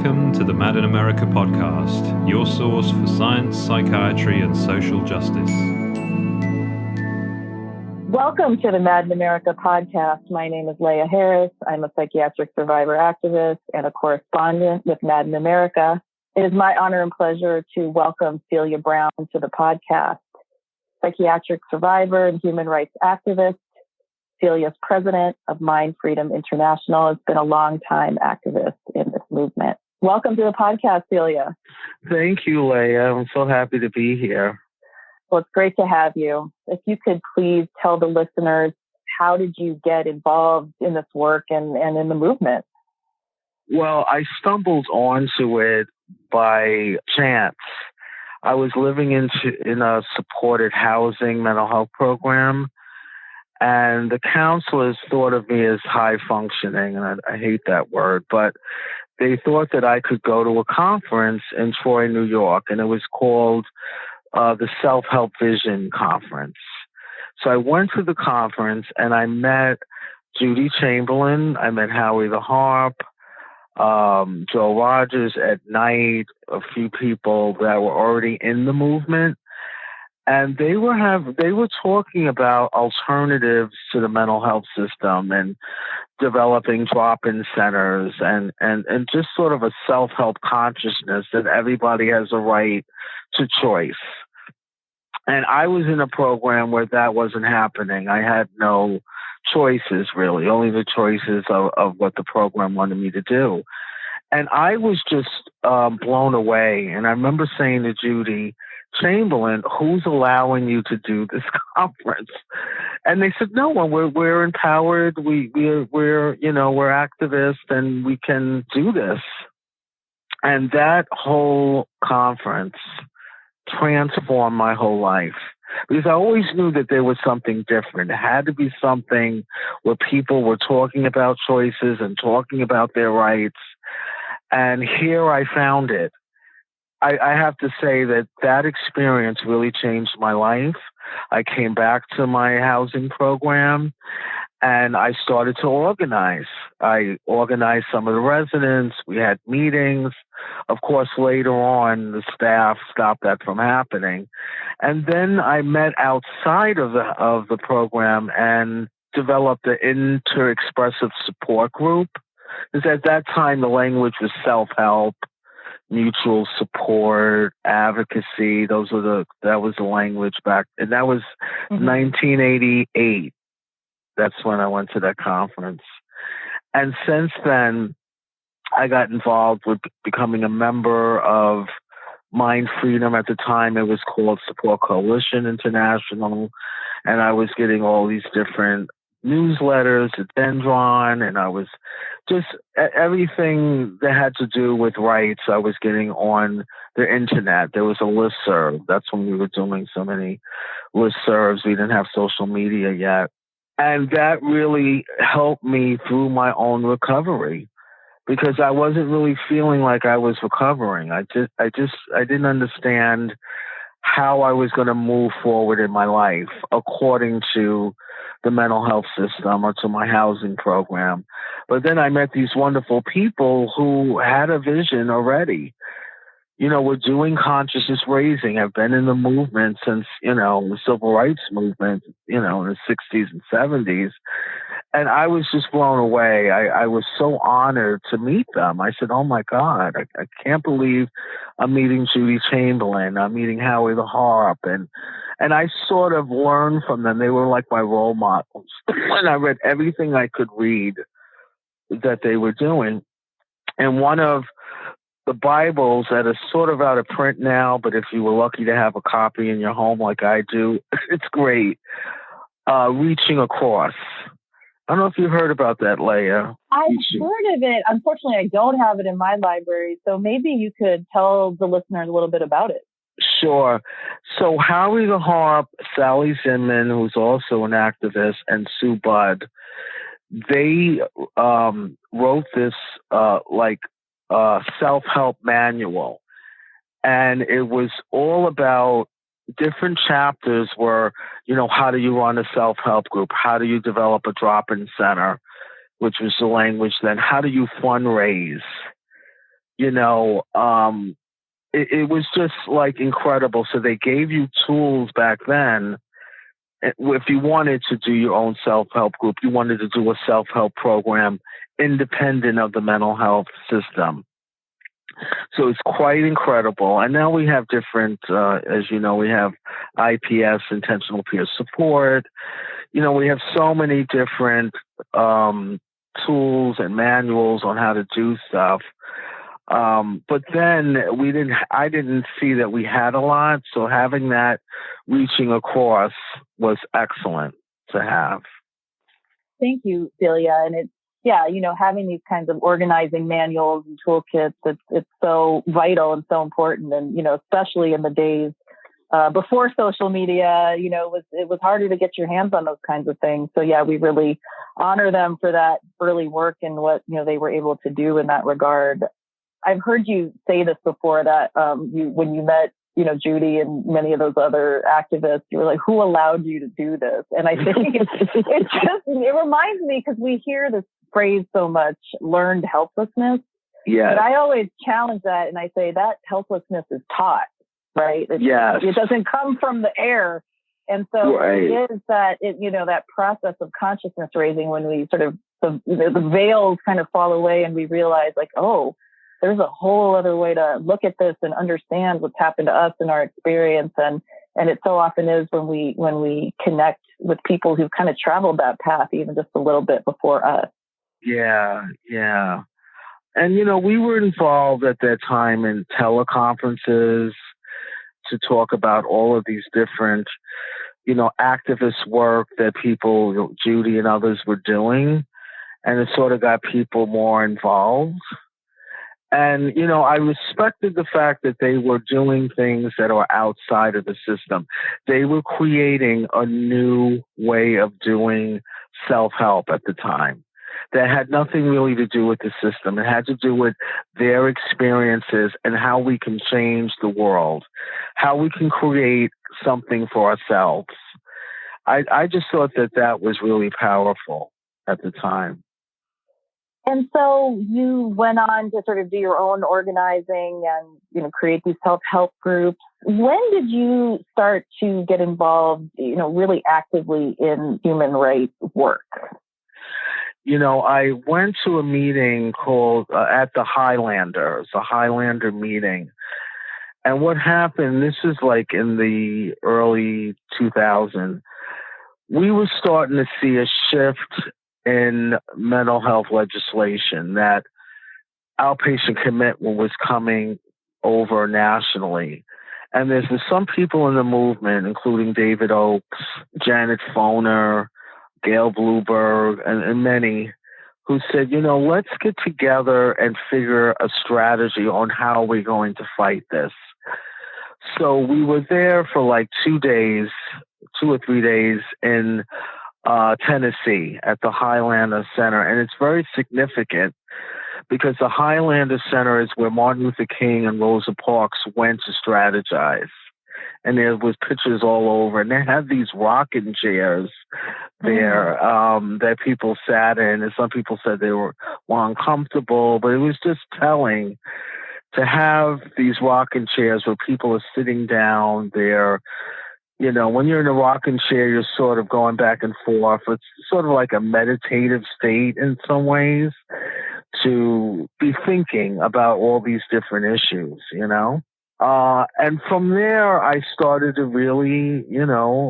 Welcome to the Mad in America podcast, your source for science, psychiatry, and social justice. Welcome to the Mad in America podcast. My name is Leah Harris. I'm a psychiatric survivor activist and a correspondent with Mad in America. It is my honor and pleasure to welcome Celia Brown to the podcast. Psychiatric survivor and human rights activist, Celia is president of Mind Freedom International, has been a long-time activist in this movement. Welcome to the podcast, Celia. Thank you, Leah. I'm so happy to be here. Well, it's great to have you. If you could please tell the listeners, how did you get involved in this work and in the movement? Well, I stumbled onto it by chance. I was living in a supported housing mental health program, and the counselors thought of me as high functioning, and I hate that word, but they thought that I could go to a conference in Troy, New York, and it was called the Self-Help Vision Conference. So I went to the conference, and I met Judy Chamberlain, I met Howie the Harp, Joe Rogers at night, a few people that were already in the movement. And they were talking about alternatives to the mental health system and developing drop-in centers and just sort of a self-help consciousness that everybody has a right to choice. And I was in a program where that wasn't happening. I had no choices, really, only the choices of what the program wanted me to do. And I was just blown away. And I remember saying to Judy Chamberlain, who's allowing you to do this conference? And they said, no one. We're empowered. We're activists, and we can do this. And that whole conference transformed my whole life, because I always knew that there was something different. It had to be something where people were talking about choices and talking about their rights. And here I found it. I have to say that experience really changed my life. I came back to my housing program, and I started to organize. I organized some of the residents. We had meetings. Of course, later on, the staff stopped that from happening. And then I met outside of the program and developed an inter-expressive support group. Because at that time, the language was self-help, mutual support, advocacy. That was the language back, and that was 1988. That's when I went to that conference. And since then, I got involved with becoming a member of Mind Freedom. At the time, it was called Support Coalition International, and I was getting all these different newsletters at Dendron, and I was just everything that had to do with rights I was getting on the internet. There was a listserv. That's when we were doing so many listservs. We didn't have social media yet. And that really helped me through my own recovery, because I wasn't really feeling like I was recovering. I didn't understand how I was going to move forward in my life according to the mental health system or to my housing program. But then I met these wonderful people who had a vision already. Were doing consciousness raising. I've been in the movement since, the civil rights movement, in the 60s and 70s. And I was just blown away. I was so honored to meet them. I said, oh, my God, I can't believe I'm meeting Judy Chamberlain. I'm meeting Howie the Harp. And I sort of learned from them. They were like my role models. And I read everything I could read that they were doing. And one of the Bibles that is sort of out of print now, but if you were lucky to have a copy in your home like I do, it's great. Reaching Across. I don't know if you heard about that, Leah. I've heard of it. Unfortunately, I don't have it in my library. So maybe you could tell the listeners a little bit about it. Sure. So Howie the Harp, Sally Zinman, who's also an activist, and Sue Budd, they wrote this self-help manual. And it was all about different chapters were, how do you run a self-help group? How do you develop a drop-in center, which was the language then? How do you fundraise? It was just like incredible. So they gave you tools back then. If you wanted to do your own self-help group, you wanted to do a self-help program independent of the mental health system. So it's quite incredible. And now we have different, as you know, we have IPS, intentional peer support. We have so many different tools and manuals on how to do stuff. But then I didn't see that we had a lot. So having that reaching across was excellent to have. Thank you, Celia. And it's, having these kinds of organizing manuals and toolkits, it's so vital and so important. And, especially in the days before social media, it was harder to get your hands on those kinds of things. So yeah, we really honor them for that early work and what, they were able to do in that regard. I've heard you say this before that when you met, Judy and many of those other activists, you were like, who allowed you to do this? And I think it reminds me, because we hear this phrase so much, learned helplessness. Yeah. But I always challenge that and I say that helplessness is taught, right? It doesn't come from the air. And so It is that, that process of consciousness raising when we sort of, the veils kind of fall away and we realize like, oh, there's a whole other way to look at this and understand what's happened to us in our experience. And it so often is when we connect with people who've kind of traveled that path, even just a little bit before us. Yeah. Yeah. And, we were involved at that time in teleconferences to talk about all of these different, activist work that people, Judy and others were doing. And it sort of got people more involved. And, I respected the fact that they were doing things that are outside of the system. They were creating a new way of doing self-help at the time that had nothing really to do with the system. It had to do with their experiences and how we can change the world, how we can create something for ourselves. I just thought that was really powerful at the time. And so you went on to sort of do your own organizing and, create these self-help groups. When did you start to get involved, really actively in human rights work? I went to a meeting called at the Highlander. It's a Highlander meeting. And what happened, this is like in the early 2000s, we were starting to see a shift in mental health legislation, that outpatient commitment was coming over nationally. And there's some people in the movement, including David Oakes, Janet Foner, Gail Blueberg, and many, who said, let's get together and figure a strategy on how we're going to fight this. So we were there for like 2 or 3 days in Tennessee at the Highlander Center. And it's very significant because the Highlander Center is where Martin Luther King and Rosa Parks went to strategize. And there was pictures all over. And they had these rocking chairs there that people sat in. And some people said they were uncomfortable. But it was just telling to have these rocking chairs where people are sitting down there. When you're in a rocking chair, you're sort of going back and forth. It's sort of like a meditative state in some ways to be thinking about all these different issues, And from there, I started to really,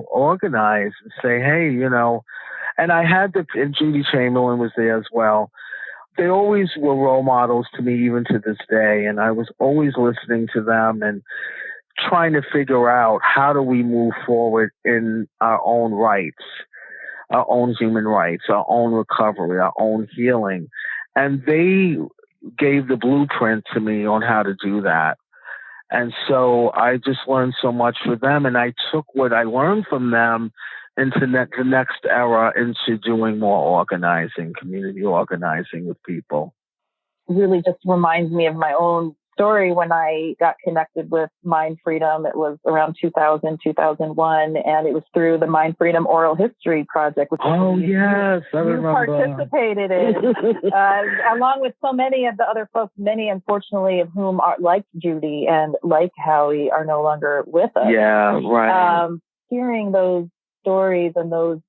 organize and say, hey, and I had and Judy Chamberlain was there as well. They always were role models to me, even to this day. And I was always listening to them and trying to figure out how do we move forward in our own rights, our own human rights, our own recovery, our own healing. And they gave the blueprint to me on how to do that. And so I just learned so much from them. And I took what I learned from them into the next era, into doing more organizing, community organizing with people. Really just reminds me of my own story, when I got connected with Mind Freedom, it was around 2000, 2001, and it was through the Mind Freedom Oral History Project, which yes, I remember. Participated in, along with so many of the other folks, many, unfortunately, of whom are like Judy and like Howie are no longer with us. Yeah, right. Hearing those stories and those,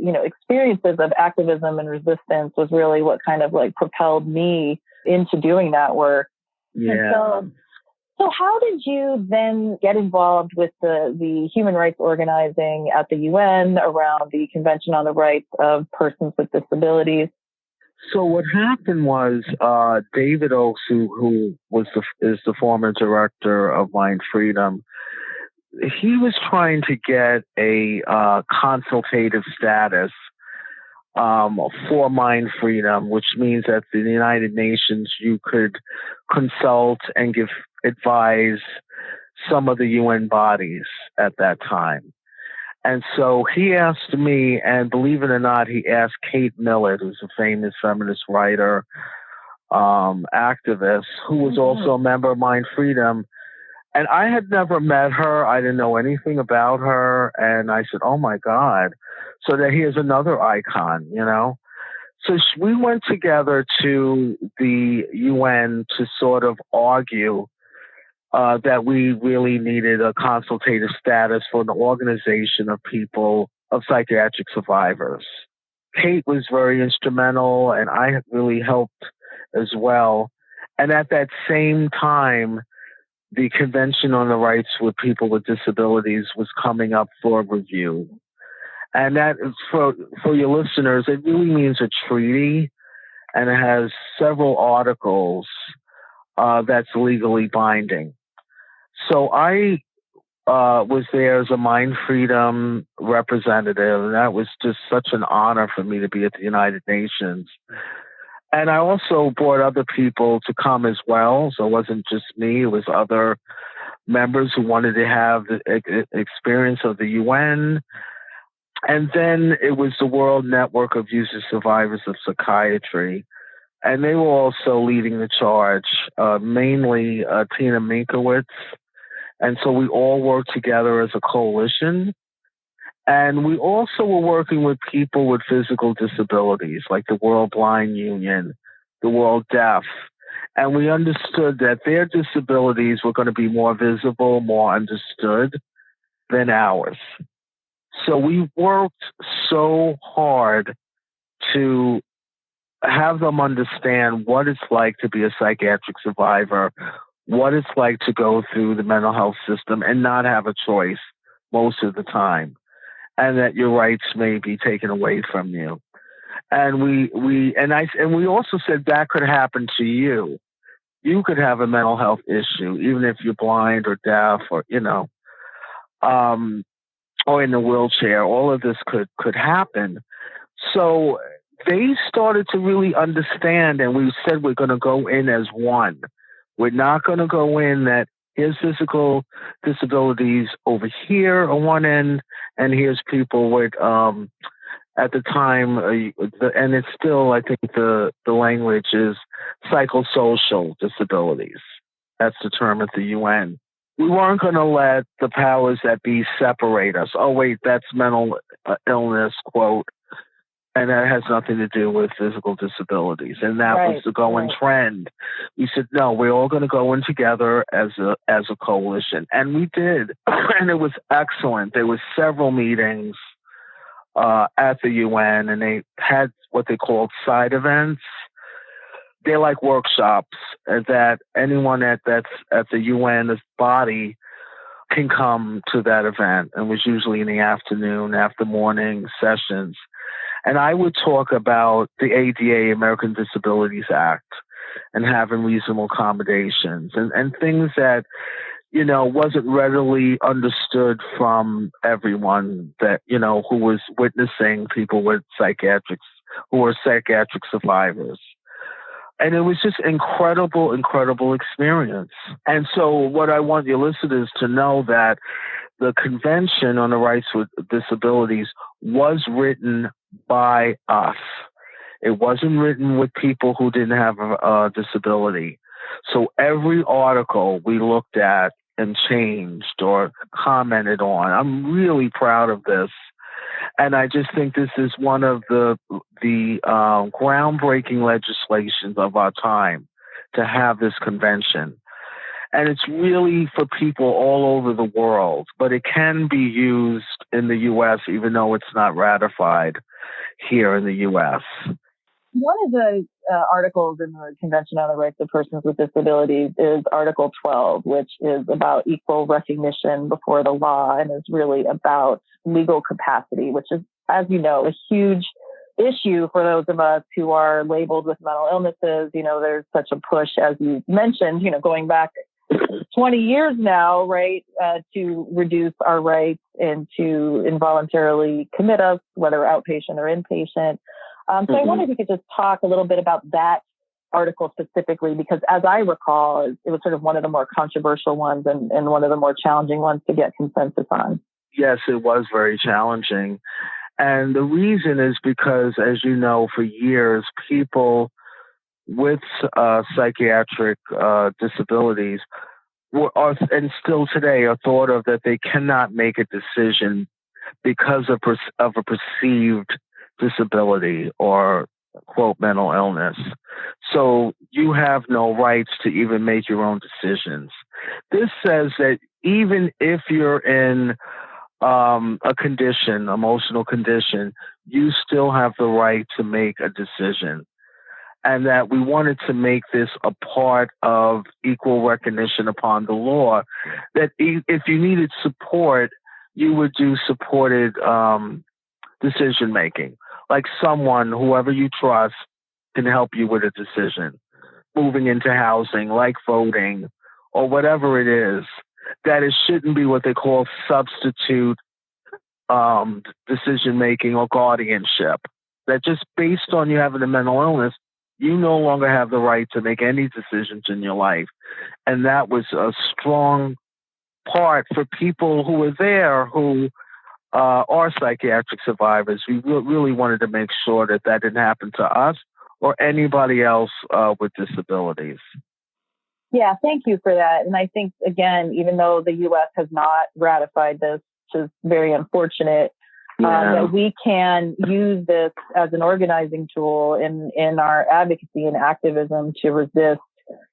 experiences of activism and resistance was really what kind of like propelled me into doing that work. Yeah. So how did you then get involved with the human rights organizing at the UN around the Convention on the Rights of Persons with Disabilities? So what happened was David Oakes, who is the former director of Mind Freedom, he was trying to get a consultative status for Mind Freedom, which means that in the United Nations you could consult and advise some of the UN bodies at that time. And so he asked me, and believe it or not, he asked Kate Millett, who's a famous feminist writer, activist, who was also a member of Mind Freedom. And I had never met her. I didn't know anything about her. And I said, oh, my God. So that here's another icon, So we went together to the UN to sort of argue that we really needed a consultative status for an organization of people, of psychiatric survivors. Kate was very instrumental, and I really helped as well. And at that same time, the Convention on the Rights of People with Disabilities was coming up for review. And that is for your listeners, it really means a treaty, and it has several articles that's legally binding. So I was there as a Mind Freedom representative, and that was just such an honor for me to be at the United Nations. And I also brought other people to come as well. So it wasn't just me. It was other members who wanted to have the experience of the UN. And then it was the World Network of User Survivors of Psychiatry. And they were also leading the charge, mainly Tina Minkowitz. And so we all worked together as a coalition. And we also were working with people with physical disabilities, like the World Blind Union, the World Deaf. And we understood that their disabilities were going to be more visible, more understood than ours. So we worked so hard to have them understand what it's like to be a psychiatric survivor, what it's like to go through the mental health system and not have a choice most of the time, and that your rights may be taken away from you. And we also said that could happen to you. You could have a mental health issue, even if you're blind or deaf or, or in a wheelchair. All of this could happen. So they started to really understand, and we said we're going to go in as one. We're not going to go in that here's physical disabilities over here on one end, and here's people with, at the time, and it's still, I think the language is psychosocial disabilities. That's the term at the UN. We weren't going to let the powers that be separate us. Oh, wait, that's mental illness, quote, and that has nothing to do with physical disabilities. And that was the going trend. We said, no, we're all going to go in together as a coalition. And we did. And it was excellent. There were several meetings at the UN, and they had what they called side events. They're like workshops that anyone that's at the UN body can come to that event. And it was usually in the afternoon, after morning sessions. And I would talk about the ADA, American Disabilities Act, and having reasonable accommodations and things that, wasn't readily understood from everyone that, who was witnessing people with who were psychiatric survivors. And it was just incredible experience. And so what I want your listeners to know that the Convention on the Rights with Disabilities was written by us. It wasn't written with people who didn't have a disability. So every article we looked at and changed or commented on. I'm really proud of this. And I just think this is one of the groundbreaking legislations of our time to have this convention. And it's really for people all over the world, but it can be used in the U.S. even though it's not ratified here in the U.S. One of the articles in the Convention on the Rights of Persons with Disabilities is Article 12, which is about equal recognition before the law and is really about legal capacity, which is, as you know, a huge issue for those of us who are labeled with mental illnesses. There's such a push, as you mentioned, going back 20 years now, right, to reduce our rights and to involuntarily commit us, whether outpatient or inpatient. So I wonder if you could just talk a little bit about that article specifically, because as I recall, it was sort of one of the more controversial ones and one of the more challenging ones to get consensus on. Yes, it was very challenging. And the reason is because, as you know, for years, people with psychiatric disabilities and still today are thought of that they cannot make a decision because of a perceived disability or, quote, mental illness. So you have no rights to even make your own decisions. This says that even if you're in a condition, emotional condition, you still have the right to make a decision. And that we wanted to make this a part of equal recognition upon the law, that if you needed support, you would do supported decision making. Like someone, whoever you trust, can help you with a decision. Moving into housing, like voting, or whatever it is, that it shouldn't be what they call substitute decision making or guardianship. That just based on you having a mental illness, you no longer have the right to make any decisions in your life. And that was a strong part for people who were there who are psychiatric survivors. We really wanted to make sure that didn't happen to us or anybody else with disabilities. Yeah, thank you for that. And I think, again, even though the U.S. has not ratified this, which is very unfortunate, that we can use this as an organizing tool in our advocacy and activism to resist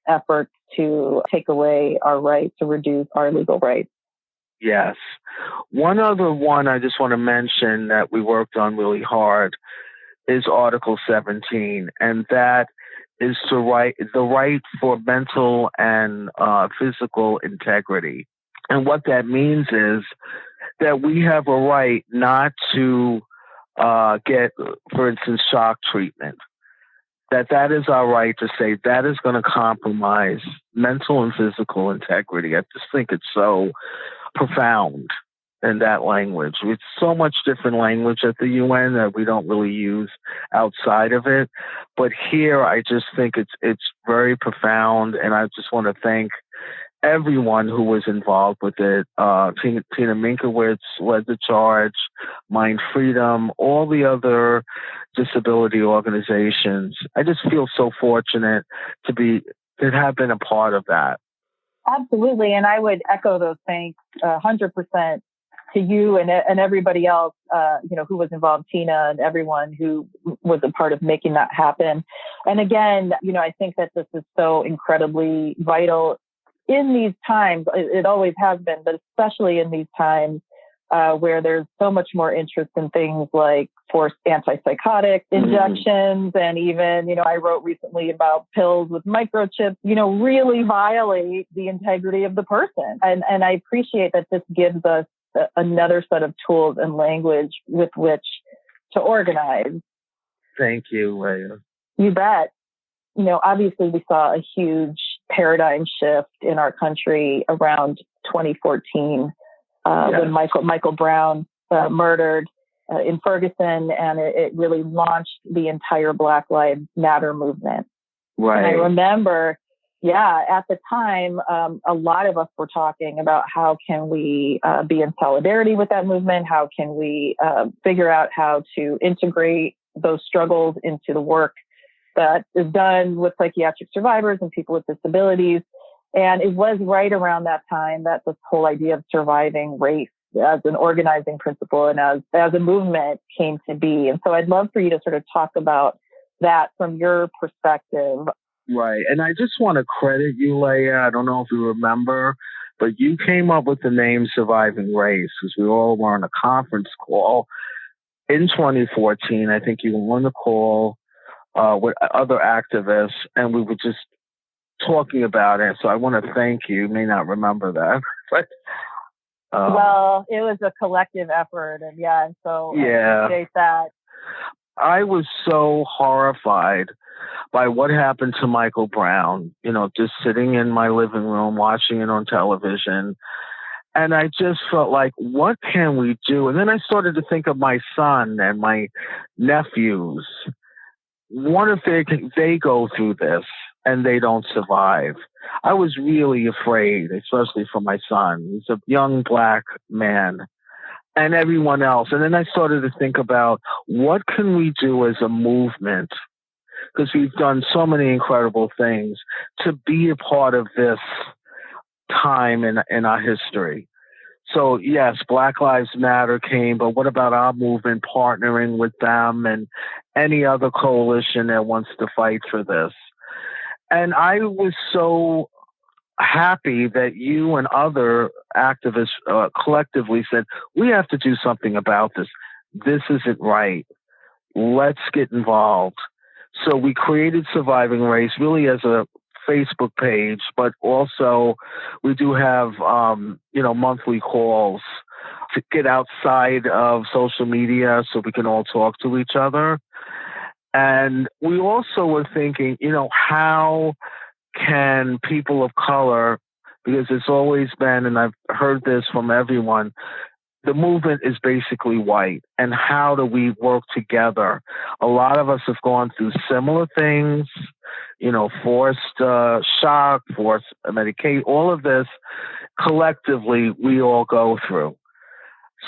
efforts to take away our rights, to reduce our legal rights. Yes. One other one I just want to mention that we worked on really hard is Article 17, and that is the right for mental and physical integrity. And what that means is that we have a right not to get, for instance, shock treatment. That is our right to say that is going to compromise mental and physical integrity. I just think it's so profound in that language. It's so much different language at the UN that we don't really use outside of it. But here, I just think it's very profound, and I just want to thank everyone who was involved with it. Tina Minkowitz led the charge, Mind Freedom, all the other disability organizations. I just feel so fortunate to have been a part of that. Absolutely. And I would echo those thanks 100% to you and everybody else, who was involved, Tina and everyone who was a part of making that happen. And again, I think that this is so incredibly vital in these times. It always has been, but especially in these times where there's so much more interest in things like forced antipsychotic injections. And even, I wrote recently about pills with microchips, really violate the integrity of the person. And I appreciate that this gives us another set of tools and language with which to organize. Thank you, Leah. You bet. Obviously we saw a huge paradigm shift in our country around 2014 when Michael Brown murdered in Ferguson, and it really launched the entire Black Lives Matter movement. Right. And I remember, at the time, a lot of us were talking about how can we be in solidarity with that movement? How can we figure out how to integrate those struggles into the work that is done with psychiatric survivors and people with disabilities. And it was right around that time that this whole idea of surviving race as an organizing principle and as a movement came to be. And so I'd love for you to sort of talk about that from your perspective. Right. And I just want to credit you, Leah. I don't know if you remember, but you came up with the name Surviving Race because we all were on a conference call in 2014. I think you were on the call with other activists, and we were just talking about it. So I want to thank you. You may not remember that, but well, it was a collective effort, and so I appreciate that. I was so horrified by what happened to Michael Brown, just sitting in my living room watching it on television. And I just felt like, what can we do? And then I started to think of my son and my nephews. What if they go through this and they don't survive? I was really afraid, especially for my son. He's a young Black man. And everyone else. And then I started to think about what can we do as a movement, because we've done so many incredible things, to be a part of this time in our history. So yes, Black Lives Matter came, but what about our movement partnering with them and any other coalition that wants to fight for this? And I was so happy that you and other activists collectively said, we have to do something about this. This isn't right. Let's get involved. So we created Surviving Race really as a Facebook page, but also we do have, monthly calls to get outside of social media so we can all talk to each other. And we also were thinking, how can people of color, because it's always been, and I've heard this from everyone, the movement is basically white. And how do we work together? A lot of us have gone through similar things, forced shock, forced medication, all of this collectively we all go through.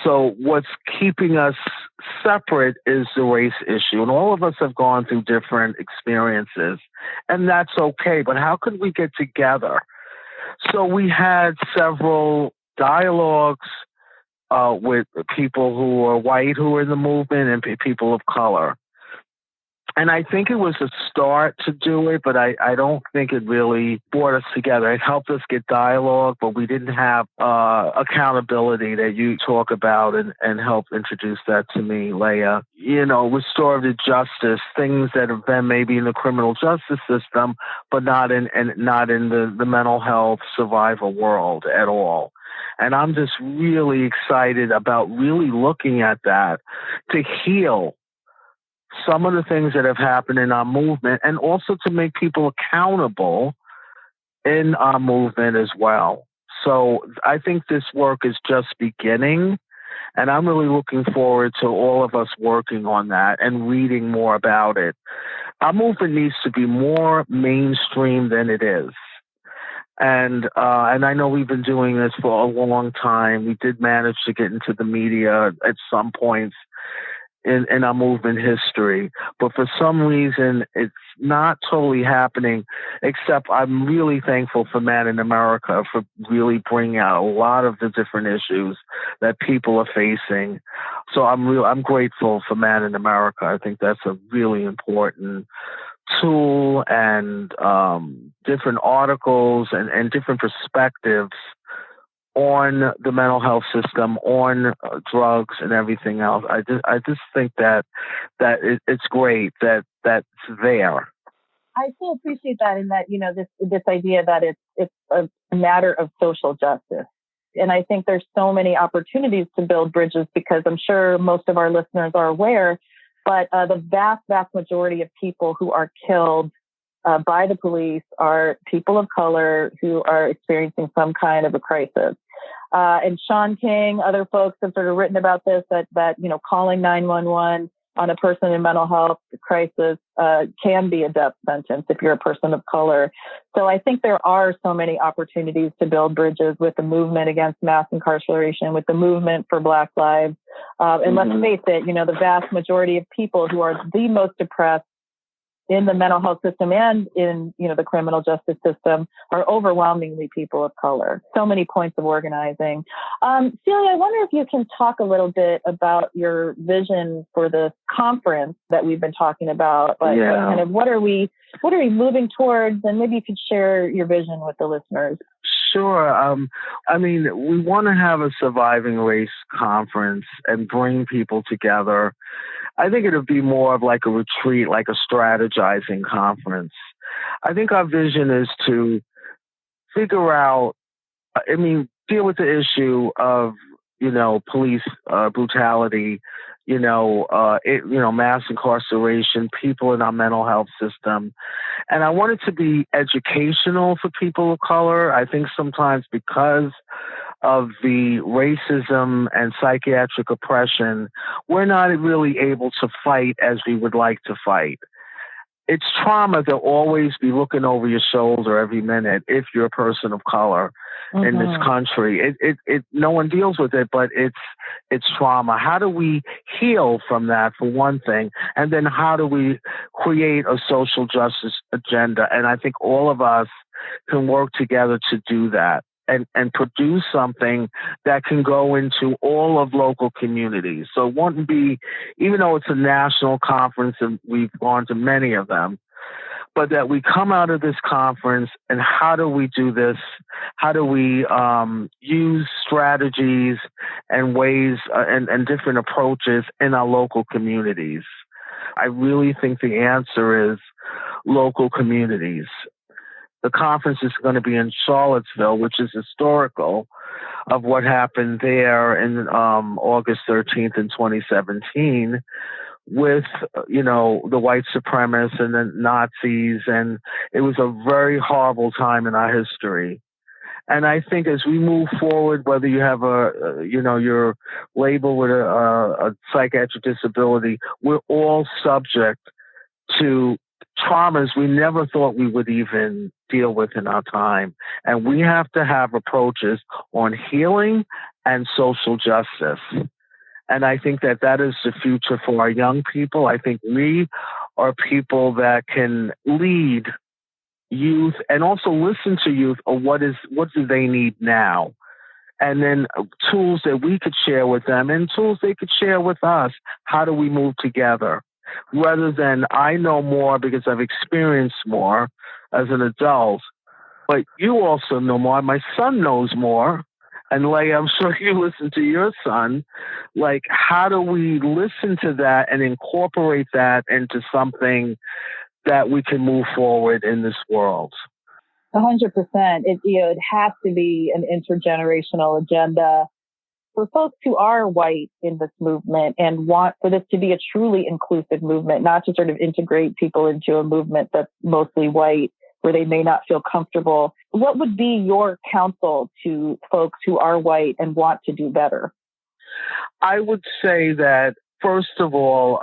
So what's keeping us separate is the race issue. And all of us have gone through different experiences, and that's okay. But how could we get together? So we had several dialogues with people who are white who are in the movement and people of color. And I think it was a start to do it, but I don't think it really brought us together. It helped us get dialogue, but we didn't have accountability that you talk about and help introduce that to me, Leah. Restorative justice, things that have been maybe in the criminal justice system, but not in the mental health survival world at all. And I'm just really excited about really looking at that to heal some of the things that have happened in our movement, and also to make people accountable in our movement as well. So I think this work is just beginning, and I'm really looking forward to all of us working on that and reading more about it. Our movement needs to be more mainstream than it is. And I know we've been doing this for a long time. We did manage to get into the media at some points in our movement history, but for some reason it's not totally happening, except I'm really thankful for Man in America for really bringing out a lot of the different issues that people are facing. So I'm grateful for Man in America. I think that's a really important tool, and different articles and different perspectives on the mental health system, on drugs and everything else. I just think that it's great that that's there. I so appreciate that, in that this idea that it's a matter of social justice. And I think there's so many opportunities to build bridges, because I'm sure most of our listeners are aware, but the vast majority of people who are killed by the police are people of color who are experiencing some kind of a crisis. And Sean King, other folks have sort of written about this, that calling 911 on a person in mental health crisis can be a death sentence if you're a person of color. So I think there are so many opportunities to build bridges with the movement against mass incarceration, with the movement for Black lives. And let's face it, the vast majority of people who are the most oppressed in the mental health system and in, the criminal justice system are overwhelmingly people of color. So many points of organizing. Celia, I wonder if you can talk a little bit about your vision for the conference that we've been talking about. What are we moving towards? And maybe you could share your vision with the listeners. Sure. We want to have a surviving race conference and bring people together. I think it would be more of like a retreat, like a strategizing conference. I think our vision is to figure out, deal with the issue of, police brutality, mass incarceration, people in our mental health system. And I want it to be educational for people of color. I think sometimes because of the racism and psychiatric oppression, we're not really able to fight as we would like to fight. It's trauma to always be looking over your shoulder every minute if you're a person of color in this country. No one deals with it, but it's trauma. How do we heal from that, for one thing? And then how do we create a social justice agenda? And I think all of us can work together to do that and produce something that can go into all of local communities. So it wouldn't be, even though it's a national conference and we've gone to many of them, but that we come out of this conference and how do we do this? How do we use strategies and ways and different approaches in our local communities? I really think the answer is local communities. The conference is going to be in Charlottesville, which is historical of what happened there in August 13th in 2017 with, the white supremacists and the Nazis. And it was a very horrible time in our history. And I think as we move forward, whether you have you're labeled with a psychiatric disability, we're all subject to traumas we never thought we would even deal with in our time. And we have to have approaches on healing and social justice. And I think that is the future for our young people. I think we are people that can lead youth and also listen to youth on what do they need now. And then tools that we could share with them and tools they could share with us. How do we move together? Rather than I know more because I've experienced more as an adult, but you also know more. My son knows more. And Leah, I'm sure you listen to your son. Like, how do we listen to that and incorporate that into something that we can move forward in this world? 100%. It has to be an intergenerational agenda for folks who are white in this movement and want for this to be a truly inclusive movement, not to sort of integrate people into a movement that's mostly white where they may not feel comfortable. What would be your counsel to folks who are white and want to do better? I would say that, first of all,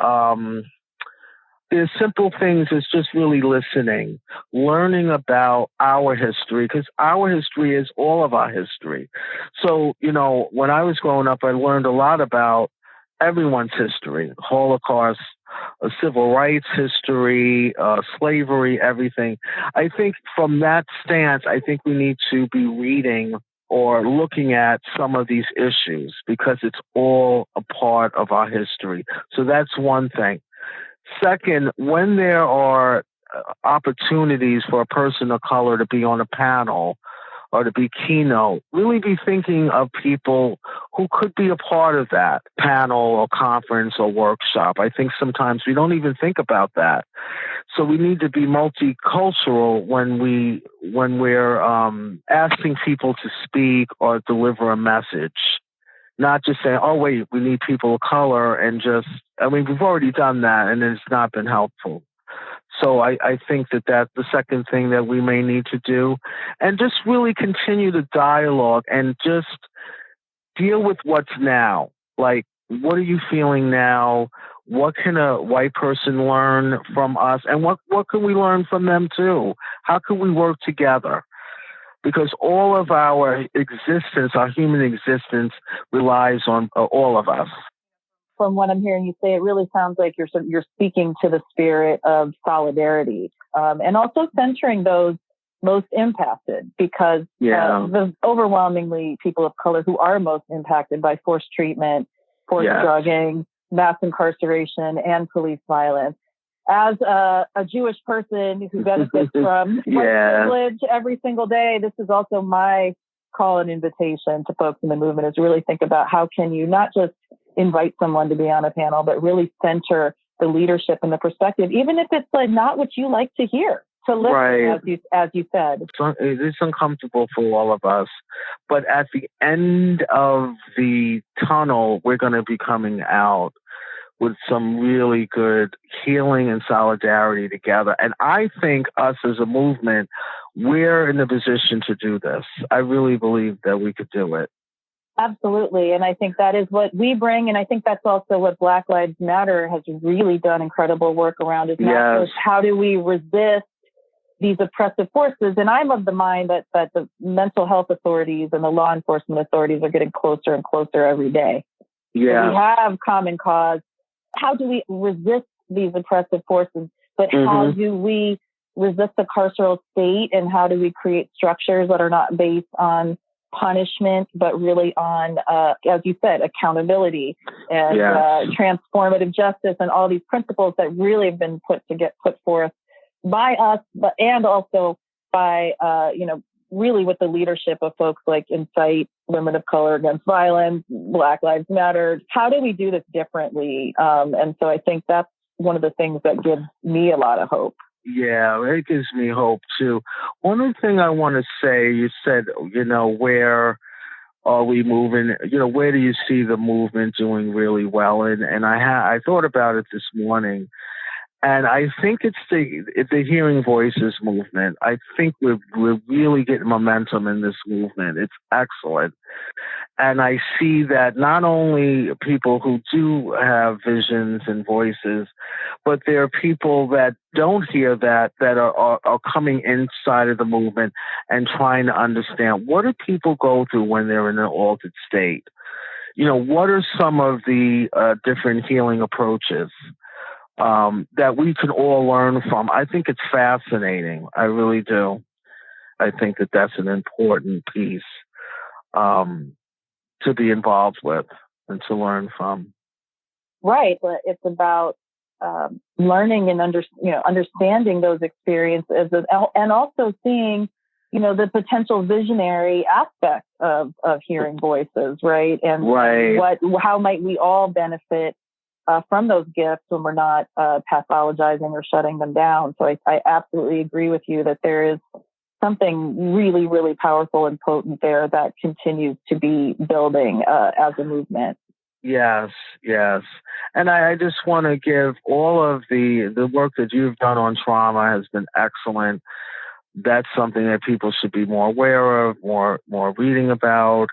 there's simple things as just really listening, learning about our history, because our history is all of our history. So, when I was growing up, I learned a lot about everyone's history, Holocaust, civil rights history, slavery, everything. I think from that stance, I think we need to be reading or looking at some of these issues because it's all a part of our history. So that's one thing. Second, when there are opportunities for a person of color to be on a panel or to be keynote, really be thinking of people who could be a part of that panel or conference or workshop. I think sometimes we don't even think about that. So we need to be multicultural when we're asking people to speak or deliver a message. Not just saying, oh, wait, we need people of color and we've already done that and it's not been helpful. So I think that's the second thing that we may need to do. And just really continue the dialogue and just deal with what's now. Like, what are you feeling now? What can a white person learn from us? And what can we learn from them too? How can we work together? Because all of our existence, our human existence, relies on all of us. from what I'm hearing you say, it really sounds like you're speaking to the spirit of solidarity, and also centering those most impacted, because the overwhelmingly people of color who are most impacted by forced treatment, forced drugging, mass incarceration, and police violence. As a Jewish person who benefits from white privilege every single day, this is also my call and invitation to folks in the movement, is really think about how can you not just invite someone to be on a panel, but really center the leadership and the perspective, even if it's like not what you like to hear. To listen, as you said. It's uncomfortable for all of us. But at the end of the tunnel, we're going to be coming out with some really good healing and solidarity together. And I think us as a movement, we're in the position to do this. I really believe that we could do it. Absolutely. And I think that is what we bring. And I think that's also what Black Lives Matter has really done incredible work around, is not just how do we resist these oppressive forces. And I'm of the mind that the mental health authorities and the law enforcement authorities are getting closer and closer every day. Yeah. So we have common cause. How do we resist these oppressive forces? But how do we resist the carceral state? And how do we create structures that are not based on punishment, but really on, as you said, accountability and transformative justice, and all these principles that really have been put forth by us, but and also by really with the leadership of folks like Incite, Women of Color Against Violence, Black Lives Matter. How do we do this differently? And so I think that's one of the things that gives me a lot of hope. Yeah, it gives me hope too. One other thing I want to say, you said, where are we moving? Where do you see the movement doing really well? And I thought about it this morning. And I think it's the Hearing Voices movement. I think we're really getting momentum in this movement. It's excellent. And I see that not only people who do have visions and voices, but there are people that don't hear that are coming inside of the movement and trying to understand, what do people go through when they're in an altered state? What are some of the different healing approaches that we can all learn from? I think it's fascinating. I really do. I think that that's an important piece to be involved with and to learn from. Right. But it's about learning and understanding those experiences, and also seeing, the potential visionary aspect of hearing voices, right? And how might we all benefit from those gifts when we're not pathologizing or shutting them down. So I absolutely agree with you that there is something really, really powerful and potent there that continues to be building as a movement. Yes. And I just want to give all of the work that you've done on trauma has been excellent. That's something that people should be more aware of, more reading about.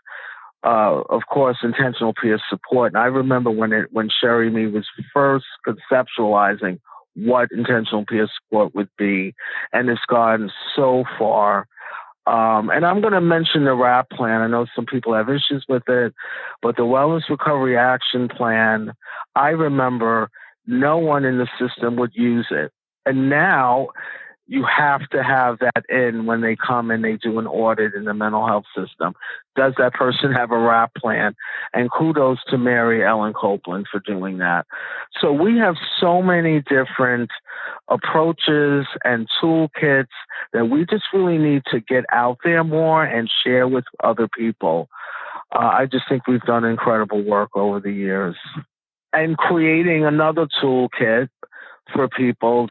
Of course, intentional peer support. And I remember when Sherry Me was first conceptualizing what intentional peer support would be, and it's gone so far. And I'm going to mention the RAP plan. I know some people have issues with it, but the Wellness Recovery Action Plan, I remember no one in the system would use it. And now you have to have that in when they come and they do an audit in the mental health system. Does that person have a RAP plan? And kudos to Mary Ellen Copeland for doing that. So we have so many different approaches and toolkits that we just really need to get out there more and share with other people. I just think we've done incredible work over the years. And creating another toolkit for people,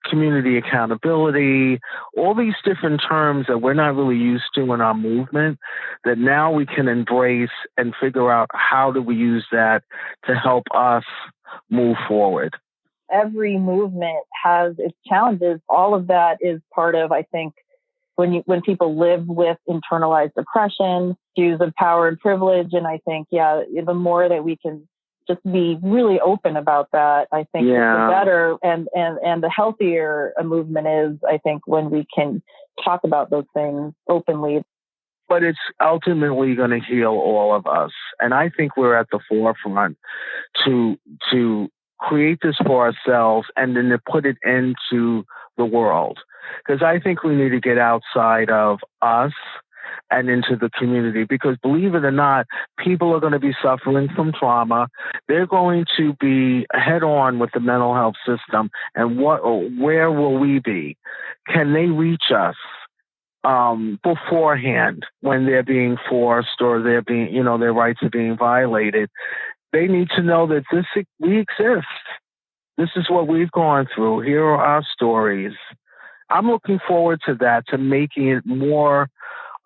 community accountability, all these different terms that we're not really used to in our movement, that now we can embrace and figure out how do we use that to help us move forward. Every movement has its challenges. All of that is part of, I think, when people live with internalized oppression, views of power and privilege. And I think, the more that we can just be really open about that, I think the better and the healthier a movement is, I think, when we can talk about those things openly. but it's ultimately going to heal all of us. And I think we're at the forefront to create this for ourselves and then to put it into the world. Because I think we need to get outside of us and into the community, because believe it or not, people are going to be suffering from trauma. They're going to be head on with the mental health system. And where will we be? Can they reach us beforehand when they're being forced or they're being, their rights are being violated? They need to know that we exist. This is what we've gone through. Here are our stories. I'm looking forward to that, to making it more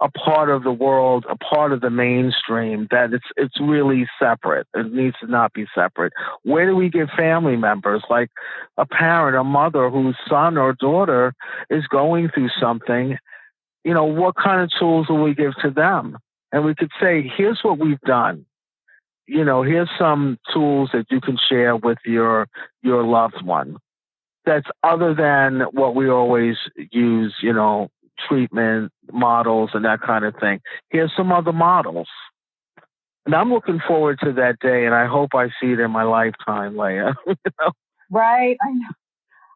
a part of the world, a part of the mainstream, that it's really separate. It needs to not be separate. Where do we get family members, like a parent, a mother whose son or daughter is going through something? What kind of tools will we give to them? And we could say, here's what we've done. Here's some tools that you can share with your loved one. That's other than what we always use, treatment models and that kind of thing. Here's some other models. And I'm looking forward to that day, and I hope I see it in my lifetime, Leah. Right. I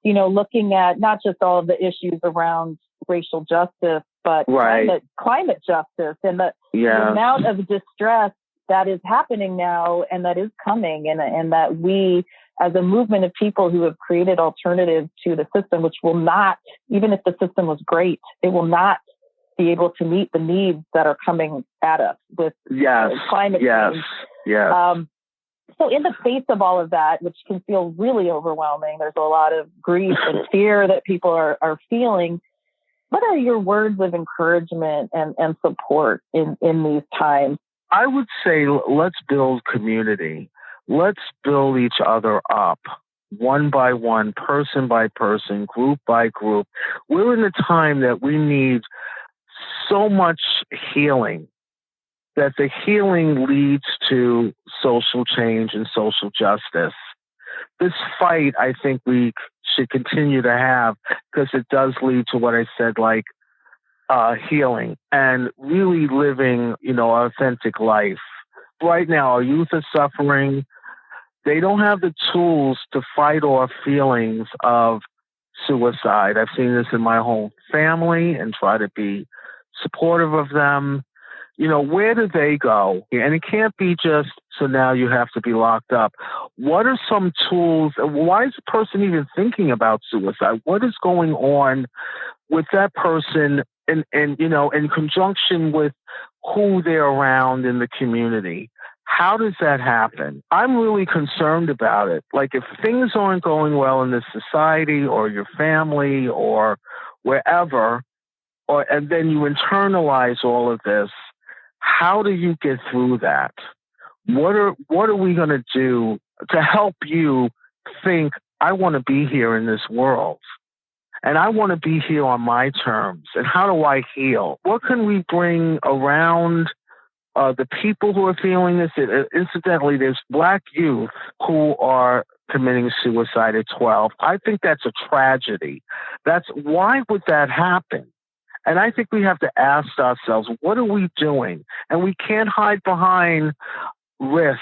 know. Looking at not just all of the issues around racial justice, but climate justice and the amount of distress that is happening now and that is coming, and that we, as a movement of people who have created alternatives to the system, which will not, even if the system was great, it will not be able to meet the needs that are coming at us with climate change. So in the face of all of that, which can feel really overwhelming, there's a lot of grief and fear that people are feeling. What are your words of encouragement and support in these times? I would say, let's build community. Let's build each other up, one by one, person by person, group by group. We're in a time that we need so much healing, that the healing leads to social change and social justice. This fight, I think we should continue to have, because it does lead to what I said, like healing and really living, authentic life. Right now, our youth is suffering. They don't have the tools to fight off feelings of suicide. I've seen this in my whole family and try to be supportive of them. Where do they go? And it can't be just, so now you have to be locked up. What are some tools? Why is the person even thinking about suicide? What is going on with that person in conjunction with who they're around in the community? How does that happen? I'm really concerned about it. Like, if things aren't going well in this society or your family or wherever, and then you internalize all of this, how do you get through that? What are we going to do to help you think, I want to be here in this world, and I want to be here on my terms, and how do I heal? What can we bring around the people who are feeling this? Incidentally, there's Black youth who are committing suicide at 12. I think that's a tragedy. Why would that happen? And I think we have to ask ourselves, what are we doing? And we can't hide behind risk.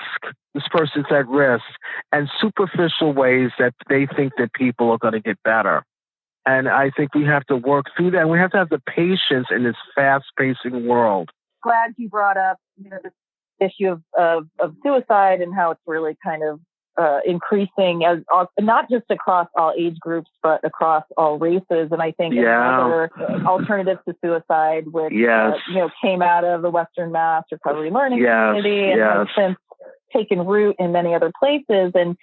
This person's at risk, and superficial ways that they think that people are going to get better. And I think we have to work through that. And we have to have the patience in this fast-pacing world. Glad you brought up this issue of suicide and how it's really kind of increasing, as not just across all age groups, but across all races. And I think another alternative to suicide, which came out of the Western Mass Recovery Learning Community and has since taken root in many other places. And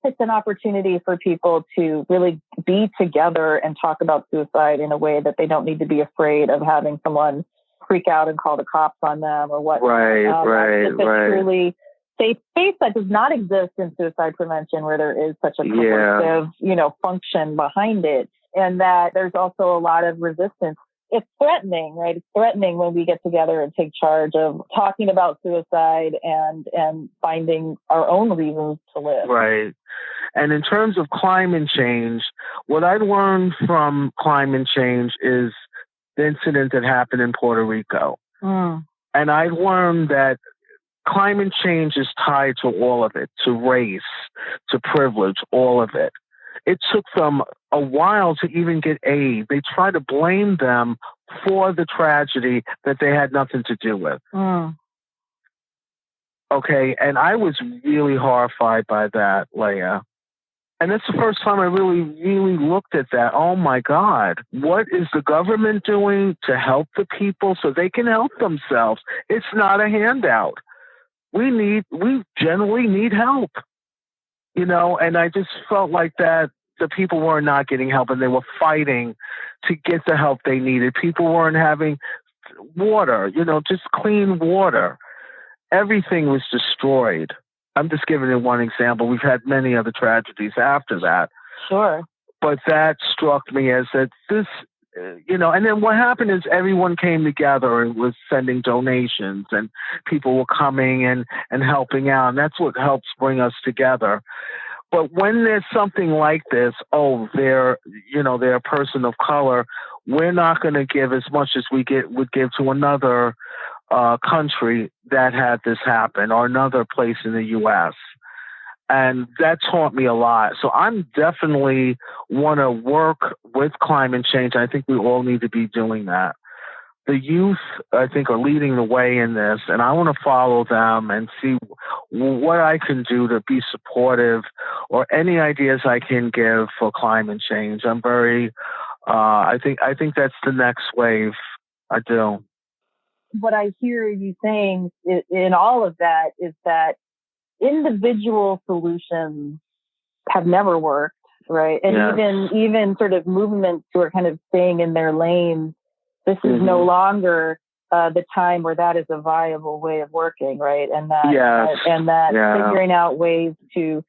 it's an opportunity for people to really be together and talk about suicide in a way that they don't need to be afraid of having someone freak out and call the cops on them or what. It's a truly safe space that does not exist in suicide prevention, where there is such a coercive, function behind it. And that there's also a lot of resistance. It's threatening, right? It's threatening when we get together and take charge of talking about suicide and finding our own reasons to live. Right. And in terms of climate change, what I learned from climate change is the incident that happened in Puerto Rico. Mm. And I learned that climate change is tied to all of it, to race, to privilege, all of it. It took them a while to even get aid. They try to blame them for the tragedy that they had nothing to do with. Mm. Okay, and I was really horrified by that, Leah. And that's the first time I really, really looked at that. Oh my God, what is the government doing to help the people so they can help themselves? It's not a handout. We generally need help, and I just felt like that the people were not getting help and they were fighting to get the help they needed. People weren't having water, just clean water. Everything was destroyed. I'm just giving you one example. We've had many other tragedies after that. Sure. But that struck me as that this, and then what happened is everyone came together and was sending donations and people were coming and helping out. And that's what helps bring us together. But when there's something like this, they're a person of color, we're not going to give as much as we would give to another country that had this happen or another place in the U.S. And that taught me a lot. So I'm definitely want to work with climate change. I think we all need to be doing that. The youth, I think, are leading the way in this, and I want to follow them and see what I can do to be supportive or any ideas I can give for climate change. I'm very, I think that's the next wave. I do. What I hear you saying in all of that is that individual solutions have never worked, right? And Yes. even sort of movements who are kind of staying in their lanes, this is no longer the time where that is a viable way of working, right? And that figuring out ways to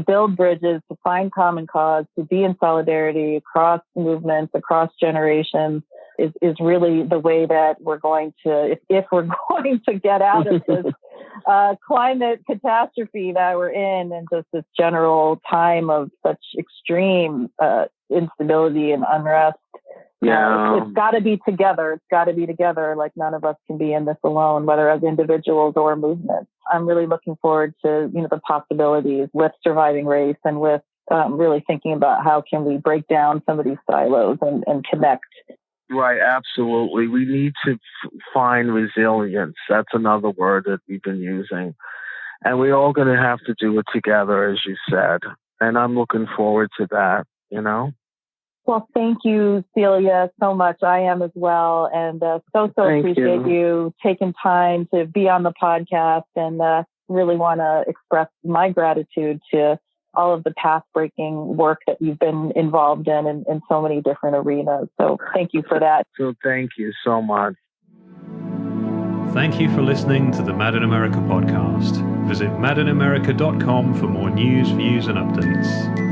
build bridges, to find common cause, to be in solidarity across movements, across generations is really the way that we're going to, if we're going to get out of this climate catastrophe that we're in and just this general time of such extreme instability and unrest. It's got to be together. It's got to be together. Like none of us can be in this alone, whether as individuals or movements. I'm really looking forward to, the possibilities with surviving race and with really thinking about how can we break down some of these silos and connect. Right, absolutely. We need to find resilience. That's another word that we've been using. And we're all going to have to do it together, as you said. And I'm looking forward to that, Well, thank you, Celia, so much. I am as well. And so appreciate you taking time to be on the podcast and really want to express my gratitude to all of the path-breaking work that you've been involved in so many different arenas. So thank you for that. So thank you so much. Thank you for listening to the Mad in America podcast. Visit madinamerica.com for more news, views, and updates.